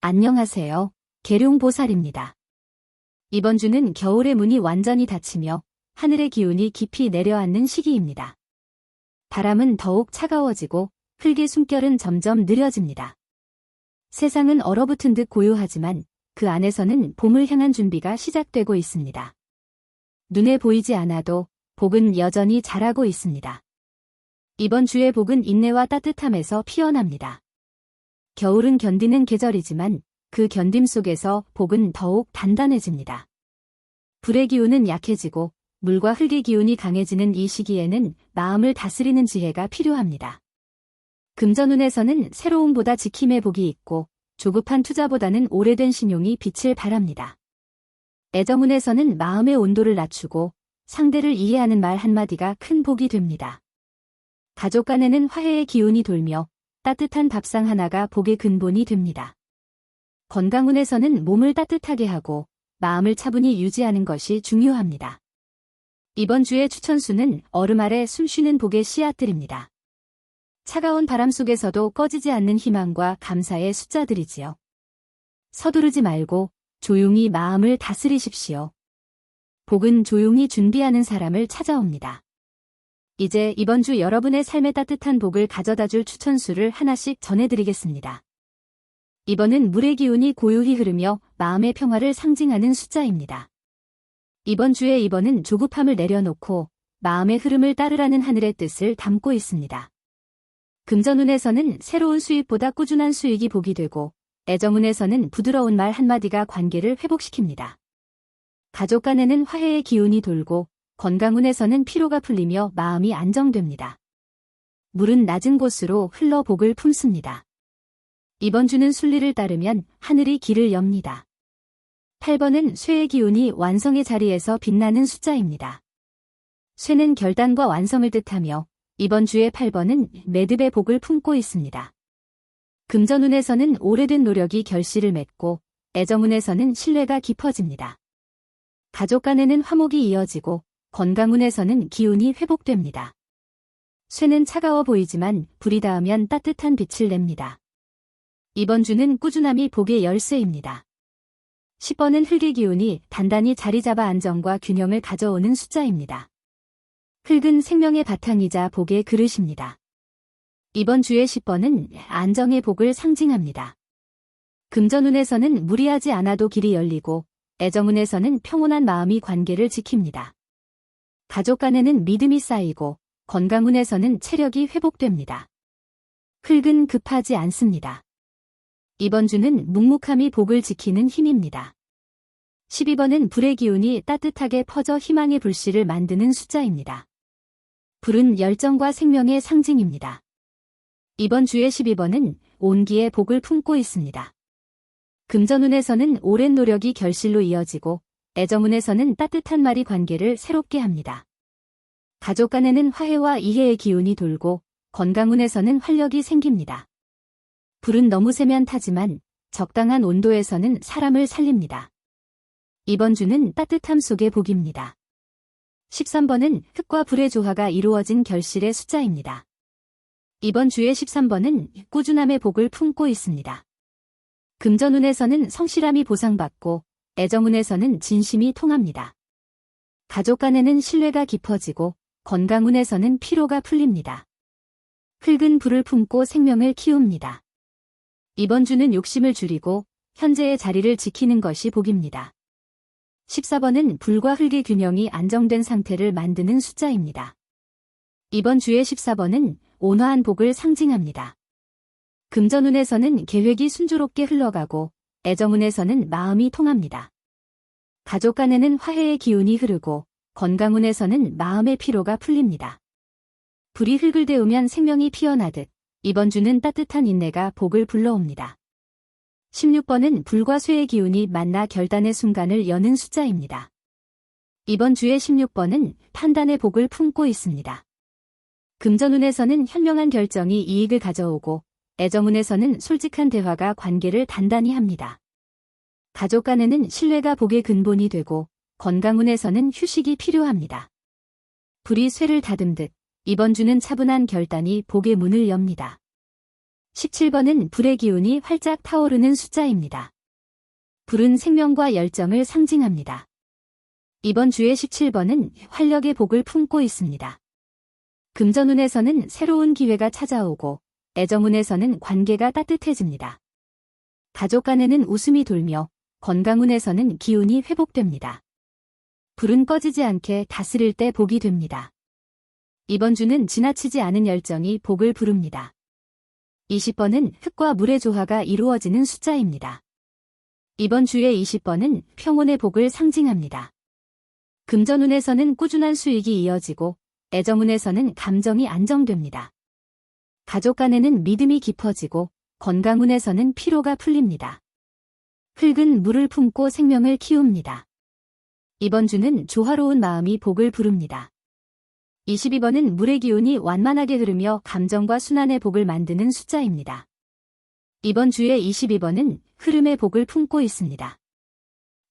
안녕하세요. 계룡보살입니다. 이번 주는 겨울의 문이 완전히 닫히며 하늘의 기운이 깊이 내려앉는 시기입니다. 바람은 더욱 차가워지고 흙의 숨결은 점점 느려집니다. 세상은 얼어붙은 듯 고요하지만 그 안에서는 봄을 향한 준비가 시작되고 있습니다. 눈에 보이지 않아도 복은 여전히 자라고 있습니다. 이번 주의 복은 인내와 따뜻함에서 피어납니다. 겨울은 견디는 계절이지만 그 견딤 속에서 복은 더욱 단단해집니다. 불의 기운은 약해지고 물과 흙의 기운이 강해지는 이 시기에는 마음을 다스리는 지혜가 필요합니다. 금전운에서는 새로움보다 지킴의 복이 있고 조급한 투자보다는 오래된 신용이 빛을 발합니다. 애정운에서는 마음의 온도를 낮추고 상대를 이해하는 말 한마디가 큰 복이 됩니다. 가족 간에는 화해의 기운이 돌며 따뜻한 밥상 하나가 복의 근본이 됩니다. 건강운에서는 몸을 따뜻하게 하고 마음을 차분히 유지하는 것이 중요합니다. 이번 주의 추천수는 얼음 아래 숨쉬는 복의 씨앗들입니다. 차가운 바람 속에서도 꺼지지 않는 희망과 감사의 숫자들이지요. 서두르지 말고 조용히 마음을 다스리십시오. 복은 조용히 준비하는 사람을 찾아옵니다. 이제 이번 주 여러분의 삶에 따뜻한 복을 가져다줄 추천수를 하나씩 전해드리겠습니다. 2번은 물의 기운이 고요히 흐르며 마음의 평화를 상징하는 숫자입니다. 이번 주에 2번은 조급함을 내려놓고 마음의 흐름을 따르라는 하늘의 뜻을 담고 있습니다. 금전운에서는 새로운 수입보다 꾸준한 수익이 복이 되고 애정운에서는 부드러운 말 한마디가 관계를 회복시킵니다. 가족 간에는 화해의 기운이 돌고 건강운에서는 피로가 풀리며 마음이 안정됩니다. 물은 낮은 곳으로 흘러 복을 품습니다. 이번 주는 순리를 따르면 하늘이 길을 엽니다. 8번은 쇠의 기운이 완성의 자리에서 빛나는 숫자입니다. 쇠는 결단과 완성을 뜻하며 이번 주의 8번은 매듭의 복을 품고 있습니다. 금전운에서는 오래된 노력이 결실을 맺고 애정운에서는 신뢰가 깊어집니다. 가족 간에는 화목이 이어지고 건강운에서는 기운이 회복됩니다. 쇠는 차가워 보이지만 불이 닿으면 따뜻한 빛을 냅니다. 이번 주는 꾸준함이 복의 열쇠입니다. 10번은 흙의 기운이 단단히 자리 잡아 안정과 균형을 가져오는 숫자입니다. 흙은 생명의 바탕이자 복의 그릇입니다. 이번 주의 10번은 안정의 복을 상징합니다. 금전운에서는 무리하지 않아도 길이 열리고 애정운에서는 평온한 마음이 관계를 지킵니다. 가족 간에는 믿음이 쌓이고 건강운에서는 체력이 회복됩니다. 흙은 급하지 않습니다. 이번 주는 묵묵함이 복을 지키는 힘입니다. 12번은 불의 기운이 따뜻하게 퍼져 희망의 불씨를 만드는 숫자입니다. 불은 열정과 생명의 상징입니다. 이번 주의 12번은 온기의 복을 품고 있습니다. 금전운에서는 오랜 노력이 결실로 이어지고 애정운에서는 따뜻한 말이 관계를 새롭게 합니다. 가족 간에는 화해와 이해의 기운이 돌고 건강운에서는 활력이 생깁니다. 불은 너무 세면 타지만 적당한 온도에서는 사람을 살립니다. 이번 주는 따뜻함 속의 복입니다. 13번은 흙과 불의 조화가 이루어진 결실의 숫자입니다. 이번 주의 13번은 꾸준함의 복을 품고 있습니다. 금전운에서는 성실함이 보상받고 애정운에서는 진심이 통합니다. 가족 간에는 신뢰가 깊어지고 건강운에서는 피로가 풀립니다. 흙은 불을 품고 생명을 키웁니다. 이번 주는 욕심을 줄이고 현재의 자리를 지키는 것이 복입니다. 14번은 불과 흙의 균형이 안정된 상태를 만드는 숫자입니다. 이번 주의 14번은 온화한 복을 상징합니다. 금전운에서는 계획이 순조롭게 흘러가고 애정운에서는 마음이 통합니다. 가족 간에는 화해의 기운이 흐르고 건강운에서는 마음의 피로가 풀립니다. 불이 흙을 데우면 생명이 피어나듯 이번 주는 따뜻한 인내가 복을 불러옵니다. 16번은 불과 쇠의 기운이 만나 결단의 순간을 여는 숫자입니다. 이번 주의 16번은 판단의 복을 품고 있습니다. 금전운에서는 현명한 결정이 이익을 가져오고 애정운에서는 솔직한 대화가 관계를 단단히 합니다. 가족 간에는 신뢰가 복의 근본이 되고 건강운에서는 휴식이 필요합니다. 불이 쇠를 다듬듯 이번 주는 차분한 결단이 복의 문을 엽니다. 17번은 불의 기운이 활짝 타오르는 숫자입니다. 불은 생명과 열정을 상징합니다. 이번 주의 17번은 활력의 복을 품고 있습니다. 금전운에서는 새로운 기회가 찾아오고 애정운에서는 관계가 따뜻해집니다. 가족 간에는 웃음이 돌며 건강운에서는 기운이 회복됩니다. 불은 꺼지지 않게 다스릴 때 복이 됩니다. 이번 주는 지나치지 않은 열정이 복을 부릅니다. 20번은 흙과 물의 조화가 이루어지는 숫자입니다. 이번 주의 20번은 평온의 복을 상징합니다. 금전운에서는 꾸준한 수익이 이어지고 애정운에서는 감정이 안정됩니다. 가족 간에는 믿음이 깊어지고 건강운에서는 피로가 풀립니다. 흙은 물을 품고 생명을 키웁니다. 이번 주는 조화로운 마음이 복을 부릅니다. 22번은 물의 기운이 완만하게 흐르며 감정과 순환의 복을 만드는 숫자입니다. 이번 주의 22번은 흐름의 복을 품고 있습니다.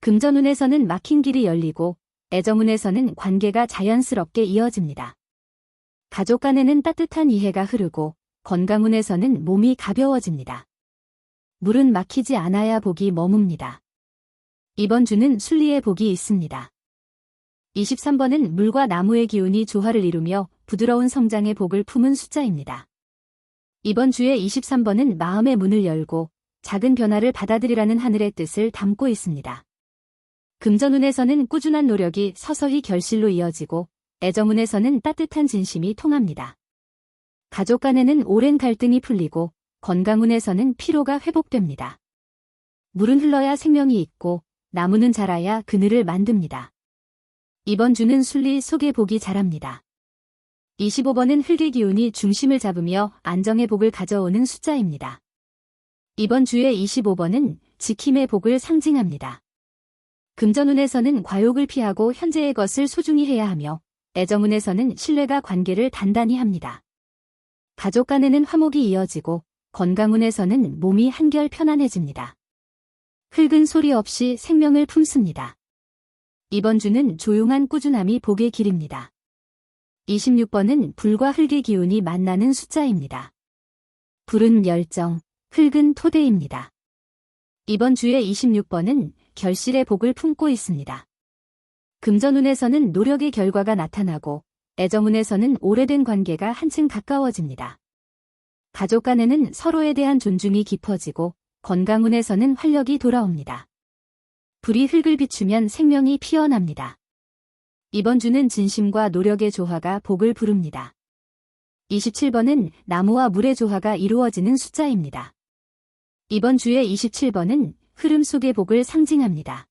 금전운에서는 막힌 길이 열리고 애정운에서는 관계가 자연스럽게 이어집니다. 가족 간에는 따뜻한 이해가 흐르고 건강운에서는 몸이 가벼워집니다. 물은 막히지 않아야 복이 머뭅니다. 이번 주는 순리의 복이 있습니다. 23번은 물과 나무의 기운이 조화를 이루며 부드러운 성장의 복을 품은 숫자입니다. 이번 주의 23번은 마음의 문을 열고 작은 변화를 받아들이라는 하늘의 뜻을 담고 있습니다. 금전운에서는 꾸준한 노력이 서서히 결실로 이어지고 애정운에서는 따뜻한 진심이 통합니다. 가족 간에는 오랜 갈등이 풀리고 건강운에서는 피로가 회복됩니다. 물은 흘러야 생명이 있고 나무는 자라야 그늘을 만듭니다. 이번 주는 순리 속에 복이 자랍니다. 25번은 흙의 기운이 중심을 잡으며 안정의 복을 가져오는 숫자입니다. 이번 주의 25번은 지킴의 복을 상징합니다. 금전운에서는 과욕을 피하고 현재의 것을 소중히 해야 하며 애정운에서는 신뢰가 관계를 단단히 합니다. 가족 간에는 화목이 이어지고 건강운에서는 몸이 한결 편안해집니다. 흙은 소리 없이 생명을 품습니다. 이번 주는 조용한 꾸준함이 복의 길입니다. 26번은 불과 흙의 기운이 만나는 숫자입니다. 불은 열정, 흙은 토대입니다. 이번 주의 26번은 결실의 복을 품고 있습니다. 금전운에서는 노력의 결과가 나타나고 애정운에서는 오래된 관계가 한층 가까워집니다. 가족 간에는 서로에 대한 존중이 깊어지고 건강운에서는 활력이 돌아옵니다. 불이 흙을 비추면 생명이 피어납니다. 이번 주는 진심과 노력의 조화가 복을 부릅니다. 27번은 나무와 물의 조화가 이루어지는 숫자입니다. 이번 주의 27번은 흐름 속의 복을 상징합니다.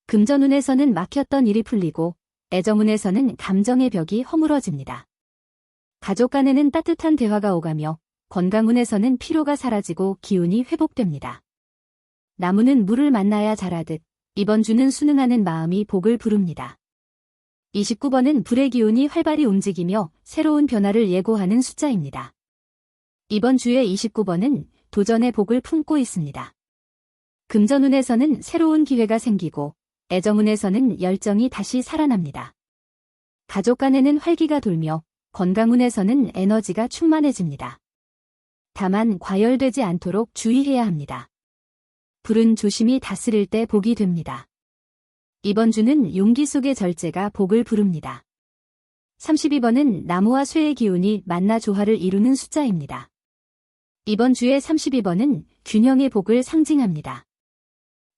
금전운에서는 막혔던 일이 풀리고 애정운에서는 감정의 벽이 허물어집니다. 가족 간에는 따뜻한 대화가 오가며 건강운에서는 피로가 사라지고 기운이 회복됩니다. 나무는 물을 만나야 자라듯 이번 주는 순응하는 마음이 복을 부릅니다. 29번은 불의 기운이 활발히 움직이며 새로운 변화를 예고하는 숫자입니다. 이번 주의 29번은 도전의 복을 품고 있습니다. 금전운에서는 새로운 기회가 생기고 애정운에서는 열정이 다시 살아납니다. 가족 간에는 활기가 돌며 건강운에서는 에너지가 충만해집니다. 다만 과열되지 않도록 주의해야 합니다. 불은 조심히 다스릴 때 복이 됩니다. 이번 주는 용기 속의 절제가 복을 부릅니다. 32번은 나무와 쇠의 기운이 만나 조화를 이루는 숫자입니다. 이번 주의 32번은 균형의 복을 상징합니다.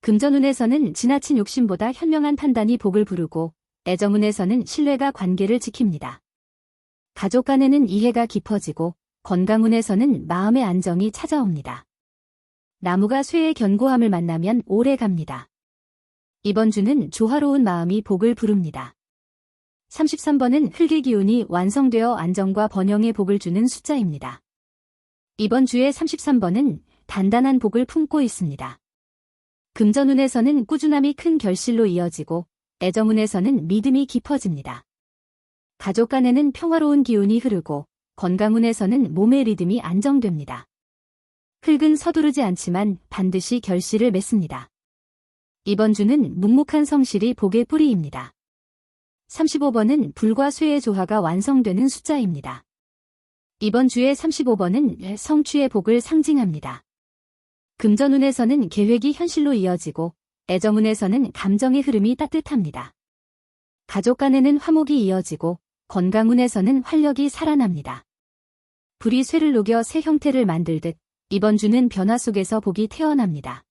금전운에서는 지나친 욕심보다 현명한 판단이 복을 부르고 애정운에서는 신뢰가 관계를 지킵니다. 가족 간에는 이해가 깊어지고 건강운에서는 마음의 안정이 찾아옵니다. 나무가 쇠의 견고함을 만나면 오래 갑니다. 이번 주는 조화로운 마음이 복을 부릅니다. 33번은 흙의 기운이 완성되어 안정과 번영의 복을 주는 숫자입니다. 이번 주의 33번은 단단한 복을 품고 있습니다. 금전운에서는 꾸준함이 큰 결실로 이어지고 애정운에서는 믿음이 깊어집니다. 가족 간에는 평화로운 기운이 흐르고 건강운에서는 몸의 리듬이 안정됩니다. 흙은 서두르지 않지만 반드시 결실을 맺습니다. 이번 주는 묵묵한 성실이 복의 뿌리입니다. 35번은 불과 쇠의 조화가 완성되는 숫자입니다. 이번 주의 35번은 성취의 복을 상징합니다. 금전운에서는 계획이 현실로 이어지고 애정운에서는 감정의 흐름이 따뜻합니다. 가족 간에는 화목이 이어지고 건강운에서는 활력이 살아납니다. 불이 쇠를 녹여 새 형태를 만들듯 이번 주는 변화 속에서 복이 태어납니다.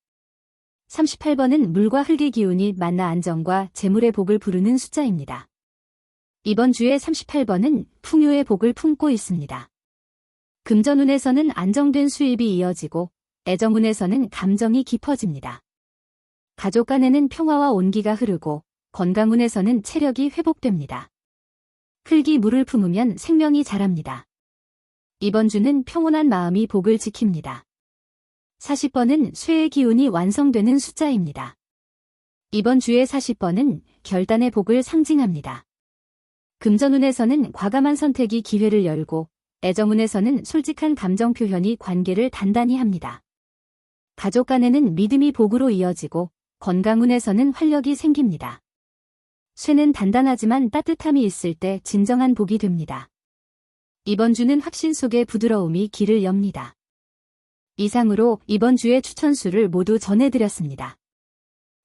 38번은 물과 흙의 기운이 만나 안정과 재물의 복을 부르는 숫자입니다. 이번 주의 38번은 풍요의 복을 품고 있습니다. 금전운에서는 안정된 수입이 이어지고 애정운에서는 감정이 깊어집니다. 가족 간에는 평화와 온기가 흐르고 건강운에서는 체력이 회복됩니다. 흙이 물을 품으면 생명이 자랍니다. 이번 주는 평온한 마음이 복을 지킵니다. 40번은 쇠의 기운이 완성되는 숫자입니다. 이번 주의 40번은 결단의 복을 상징합니다. 금전운에서는 과감한 선택이 기회를 열고 애정운에서는 솔직한 감정 표현이 관계를 단단히 합니다. 가족 간에는 믿음이 복으로 이어지고 건강운에서는 활력이 생깁니다. 쇠는 단단하지만 따뜻함이 있을 때 진정한 복이 됩니다. 이번 주는 확신 속의 부드러움이 길을 엽니다. 이상으로 이번 주의 추천수를 모두 전해드렸습니다.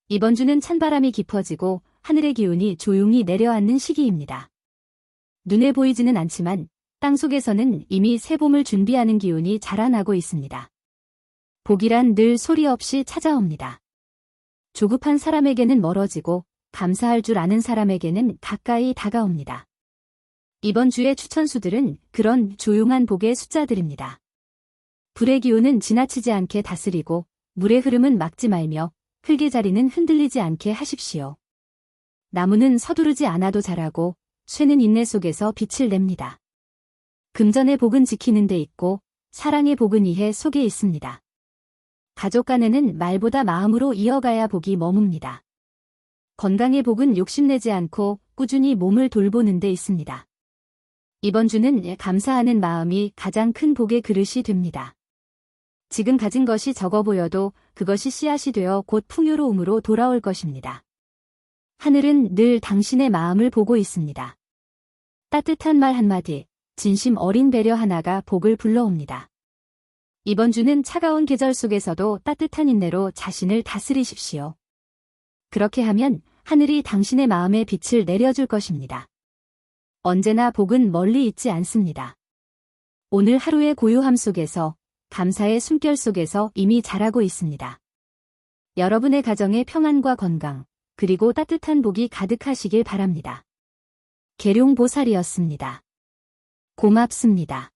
이번 주는 찬바람이 깊어지고 하늘의 기운이 조용히 내려앉는 시기입니다. 눈에 보이지는 않지만 땅속에서는 이미 새 봄을 준비하는 기운이 자라나고 있습니다. 복이란 늘 소리 없이 찾아옵니다. 조급한 사람에게는 멀어지고 감사할 줄 아는 사람에게는 가까이 다가옵니다. 이번 주의 추천수들은 그런 조용한 복의 숫자들입니다. 불의 기운은 지나치지 않게 다스리고 물의 흐름은 막지 말며 흙의 자리는 흔들리지 않게 하십시오. 나무는 서두르지 않아도 자라고 쇠는 인내 속에서 빛을 냅니다. 금전의 복은 지키는 데 있고 사랑의 복은 이해 속에 있습니다. 가족 간에는 말보다 마음으로 이어가야 복이 머뭅니다. 건강의 복은 욕심내지 않고 꾸준히 몸을 돌보는 데 있습니다. 이번 주는 감사하는 마음이 가장 큰 복의 그릇이 됩니다. 지금 가진 것이 적어 보여도 그것이 씨앗이 되어 곧 풍요로움으로 돌아올 것입니다. 하늘은 늘 당신의 마음을 보고 있습니다. 따뜻한 말 한마디, 진심 어린 배려 하나가 복을 불러옵니다. 이번 주는 차가운 계절 속에서도 따뜻한 인내로 자신을 다스리십시오. 그렇게 하면 하늘이 당신의 마음에 빛을 내려줄 것입니다. 언제나 복은 멀리 있지 않습니다. 오늘 하루의 고요함 속에서 감사의 숨결 속에서 이미 자라고 있습니다. 여러분의 가정에 평안과 건강, 그리고 따뜻한 복이 가득하시길 바랍니다. 계룡보살이었습니다. 고맙습니다.